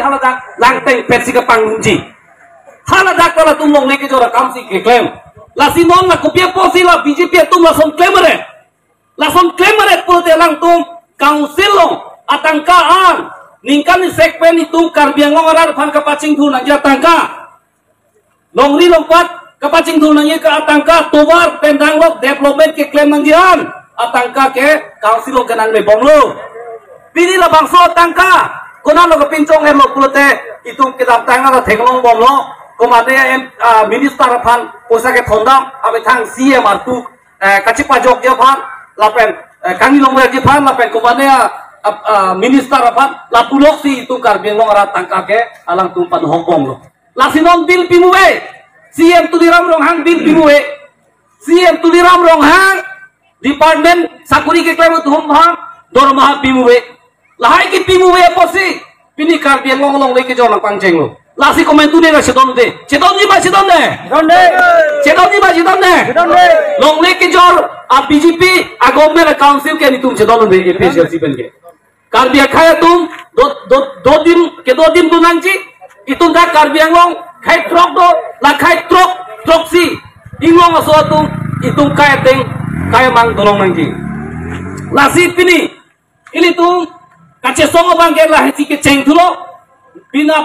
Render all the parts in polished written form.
haladak langteng pensi ke pangunji haladak kalau tum long leke jora kamsi ke klaim la sinon la kopia posi la BJP tum la son claimere pote lang tum council long atangkaan ningkan ni sekpen itu karbiang ngorar pan kapacing tu nang jatangka longri lompat kapacing tu nang ke atangka tobar pendang lok development ke klaim nang jian atangka ke council lo kenang le bonglo pini la bangso atangka kona lo kepincong lo pulote itu kita tangga la teglong bonglo komande minister pan posa ke thondam abe thang CM artu kacipa jok je pan lapen kangi longre je pan lapen komande minister pan la pulok si itu karbiang ngorar tangka ke alang tumpan Hongkong lo la sinon bil pimuwe CM tuliram ronghang bil pimuwe CM tuliram ronghang department sakuri ke klaim tu hang dormaha pimuwe lahai ki pimuwe posi pini karbiang ngolong leke jona pangceng lo lasi komen tu ne la sedon de long leke jor a BJP a government council ke ni tum sedon de official sipen ke karbiang khaya tum do din tu nangji itu dak karbiang long khai trok do la khai trok si ingong aso tum itu kaya teng kaya mang tolong nangji lasi pini ini tum kace songo bang ke la heci ke ceng tulo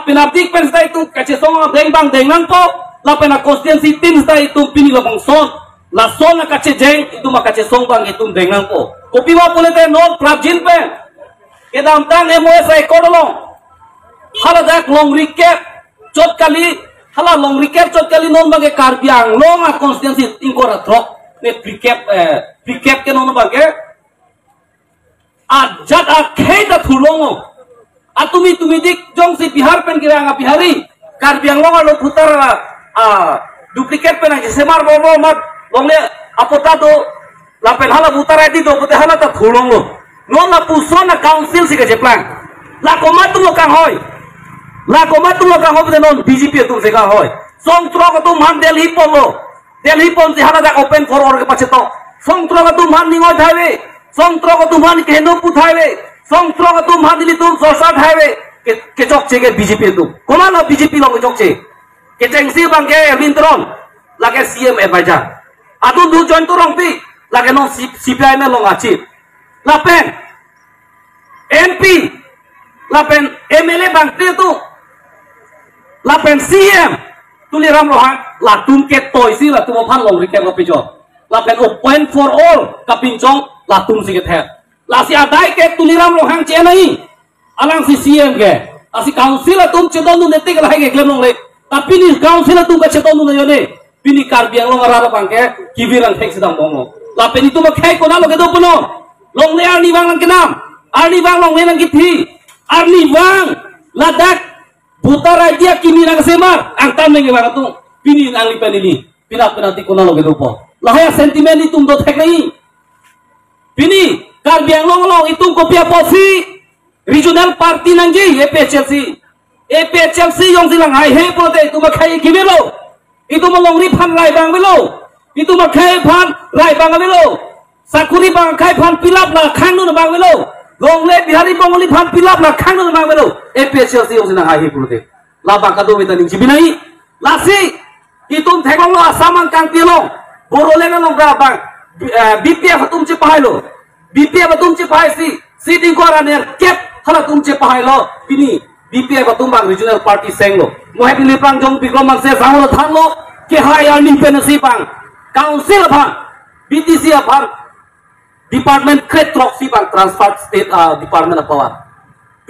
pinatik pen sta itu kace songo deng nang po la pena constituency tim sta itu pini la bang son la son na kace jeng itu ma kace song bang itu deng nang po kopi wa pole te non prabjin pe ke dam tang MOS ai kodolong hala dak long recap chot kali hala long recap chot kali non bage karbiang long a constituency ingkora trok ne recap ke non bage a jat a kheda thulongo a tumi dik jong si bihar pen kira nga bihari karbiang long lo putar duplicate pen age semar bobo mat long le apota do la pen hala putar edi do putar hala ta thulongo non la puson na council si ke jeplang la komat lo kang hoy non BJP tu se kang hoy song tro tu man Delhi pon si hala da open for or ke pache to song tro tu man ningoy thaiwe song tro tu man ke no puthaiwe song tro tu man dili tu sosa thaiwe ke chok che ke BJP tu kona la BJP lo chok che ke tengsi bang ke lintron la ke CM advisor atu du join tu rong pi la ke no CPI me long achi la pen MP la pen MLA bang tu la pen CM tuliram rohang la tum ke toy si la tum phan long recap ko pijo la pen open for all kapincong la tum si ke the la si adai ke tuliram rohang che nahi alang si CM ke asi council la tum chedon nu netik la ke klem long le tapi ni council la tum ka chedon nu ne pini karbiang long ara bang ke kibiran thek sidang bongo la pen itu ma khai ko na lo ke do pono long le arni bang lang kenam arni bang long le nang kithi arni bang ladak putar aja kimi nang semar angtam nang bang tu pini nang lipen ini pina ti kono lo ke do po la ya sentiment itu tum do thek nahi pini karbiang long itu kopia posi regional party nang ji APHLC yong silang hai he po de tu ma khai kimelo itu ma long ri phan rai bang belo itu ma khai phan rai bang belo sakuri bang khai phan pilap la khang nu bang belo long le bihari bongoli phan pilap la khang nu bang belo APHLC yong silang hai he po de la ba ka do mi ta ning jibi nai la si itu thekong lo asamang kang pilong borole na long ga bang BPF तुमचे पाहायलो BPF तुमचे पाहायसी सीटिंग को रानेर cap hala तुमचे पाहायलो पिनी BPF तुमबांग रीजनल पार्टी सेंगलो मोहे पिनी पांग जोंग बिग्रो मांगसे सांगलो थांगलो के हाय अर्नी पेनसी पांग काउंसिल भांग BTC भांग डिपार्टमेंट क्रेट ट्रॉक्सी पांग transfer state department of power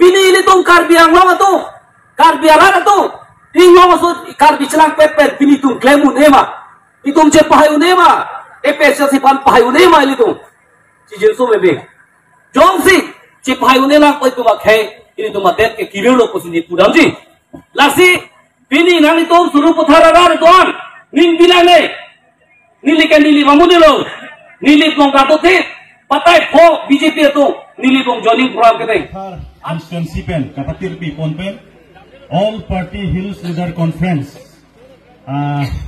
पिनी ini तुम karbiang lo tu karbiara tu inglo maksud karbicelang pepet pini tum klemun ema itum je pahayu nema APHLC pan pahayu nema ili tum cizin so bebe jong si ci pahayu ne lang tu ma khai ini tum adet ke kirilo ko sini pudam ji lasi pini nang itum suru puthara rar tuan nin bilane nili kan nili mamudilo nili tong gato the patai pho BJP tu nili tong joining program ke constituency pen kapatir pi pon pen all party hills leader conference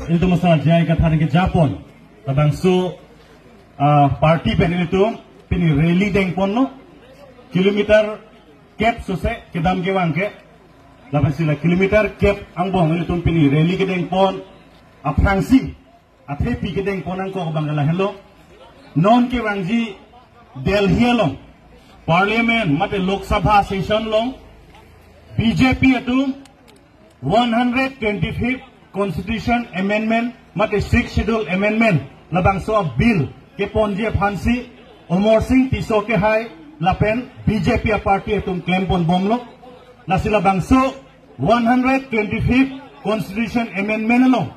itu masalah jai kata ke Japon tabang so party pen itu pini rally deng ponno kilometer cap sose kedam ke wangke lapan sila kilometer kep angbong ilitum pini rally kedeng pon aprangsi athepi kedeng ponang ko bangala hello non ke wangji Delhi long parliament mate Lok Sabha session long BJP atum 125th constitution amendment mate 6th schedule amendment labang so bill ke ponje phansi Omor Singh tiso ke hai lapen BJP party atum claim pon bomlo la sila bangso 125th constitution amendment long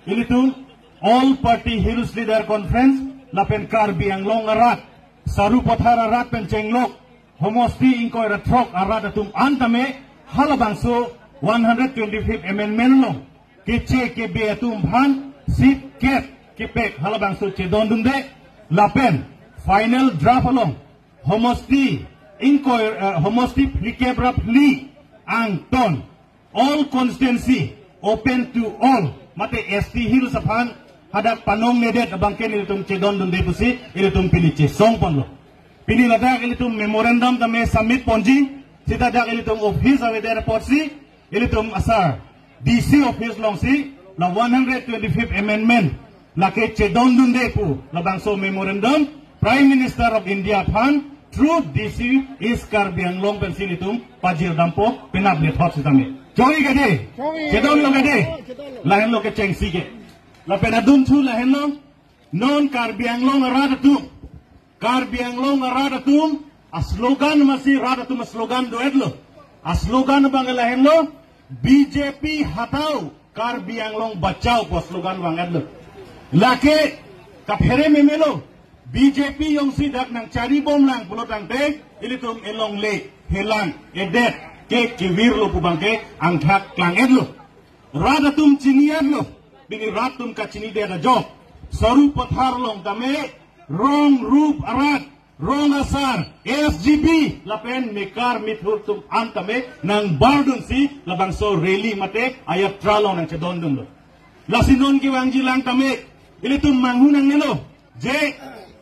ilitum all party hills leader conference lapen Karbi Anglong arat saru pothar arat pen cenglok homosti ingkoi ratrok arat atum antame halabangso 125th amendment long keche ke be atum bhan sit ket ke pek halabangso chedon dunde lapen final draft along homosti ingkoi homosti plikebra pli angton all constituency open to all mate ST hills aphan hadak panong nedet abangken ilitum cedon dunde pusi ilitum pilice song ponlo pini ladak ilitum memorandum tame submit ponji sita dak ilitum office aweder porsi ilitum asar DC office long si la 125th amendment la ke cedon dunde pu la bangso memorandum Prime Minister of India phan through DC is Karbi Anglong pensilitum pajir dampo penable thot sitame jogi gade cedon lo gade lahen lo ke chengsi ke la penadun thu la henlo non Karbi Anglong aradatum a slogan masih radatum a slogan doedlo a slogan bangala henlo BJP hatau Karbi Anglong bachao ko slogan bangedlo lake kaphere memelo BJP yang sidak nang cari bom lang pulotang te ilitum elong le helang edet ke kivir lo pubangke angthak klang edlo radatum chiniad lo bini ratum kacini de da job saru pathar long tame rong rup arat rong asar SGB lapen nekar mithur tum antame nang bardun si labang so rally mate ayat tralong nang cedon dum lo lasinon ki wangji lang tame ilitum manghunang nelo je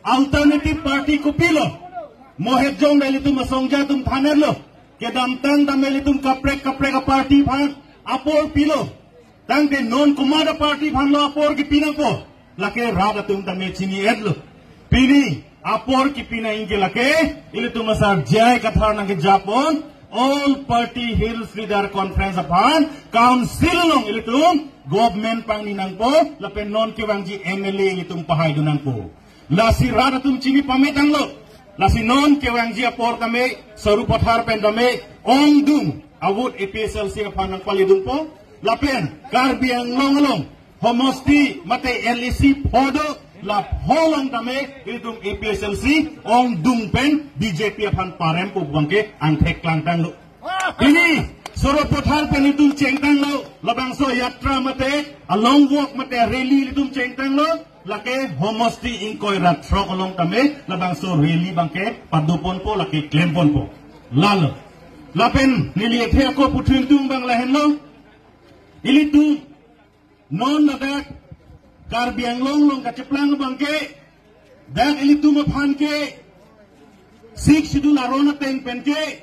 alternative party ko pilo mohet jong ilitum masongja tum thaner lo kedam tang tame ilitum kaprek party phan apor pilo tang de non kumada party phan lo apor ki pinang po lake radatum tame chini edlo pini apor ki pina inge lake ilitum asar jai kathar nang ke Japon all party hills leader conference upon council long ilitum government pang ninang po lapen non ke wangji MLA ilitum pahay dunang po lasi radatum chini pametang lo lasi non ke wangji apor tame saru pathar pen tame ongdung awut APSLC upon nang palidung po lapen Karbi Anglong long homosti mate LEC podo la holong tame ilitum APSLC ong dung pen BJP upon parem po bangke angthek klangtang lo ini soro pothar pen ilitum cengtang lo labangso yatra mate along walk mate rally ilitum cengtang lo lake homosti ingkoi ratrok along tame labangso rally bangke padupon po lake klempon po lalo lapen niliethe ako puthin tung bang lahen lo ilitum non nadak Karbi Anglong long kaciplang bangke dak ilitum aphan ke sik sidul arona teng penke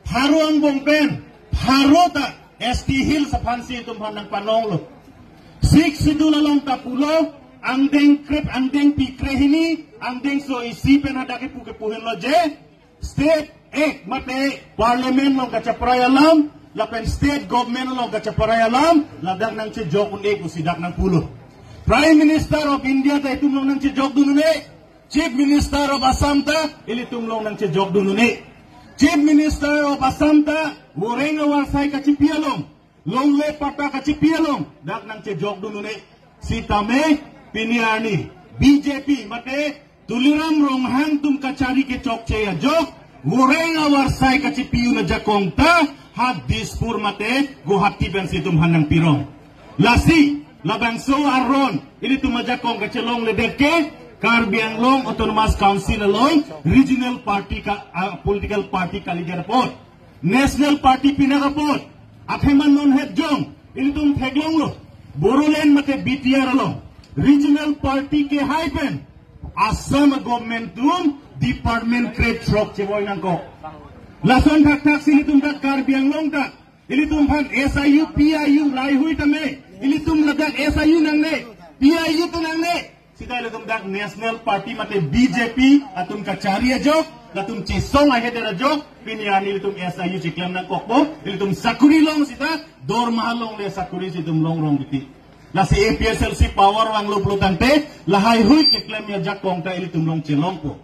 pharo ang bongpen pharo ta ST Hills aphan si tum phanang panong lo sik sidul along tapulo ang deng krep ang deng pikrehini ang deng so isi pen hadake puke puhen lo je state ek mate parliament long kacaprayalam lapen state government long kacaprayalam ladak nang che jokun ek usidak nang pulo Prime Minister of India ta itumlong nang chejok dunune Chief Minister of Assam ta ilitumlong nang chejok dunune Chief Minister of Assam ta Morenga Warsai ka chipialong longle pata ka chipialong dak nang chejok dunune sitame piniani BJP mate tuliram ronghang tum kachari ke chok cheya jok Morenga Warsai ka chipiu na jakong ta hat dispur mate Guwahati ben situm hanang pirong lasi labangso aron ini tumajakong kachelong ledeke Karbi Anglong Autonomous Council along regional party political party kaligarapot national party pinagapot atheman non het jong ini tum theglong lo Borulen mate BTR along regional party ke hypen Assam government tum department create trok cheboy nangko lason thak sini tum dak Karbi Anglong ta ilitum phan SIU PIU rai hui tame ilitum ladak SIU nang ne PIU tu nang ne sita ilitum dak National Party mate BJP atun kacari ajo latum cisong ahe dera jo piniani ilitum SIU ciklam nang kokbo ilitum sakuri long sita dor mahalong le sakuri situm long rong biti la si APSLC power wang lo plutante lahai hui kiklem ya jak kong ta ilitum long cilong ko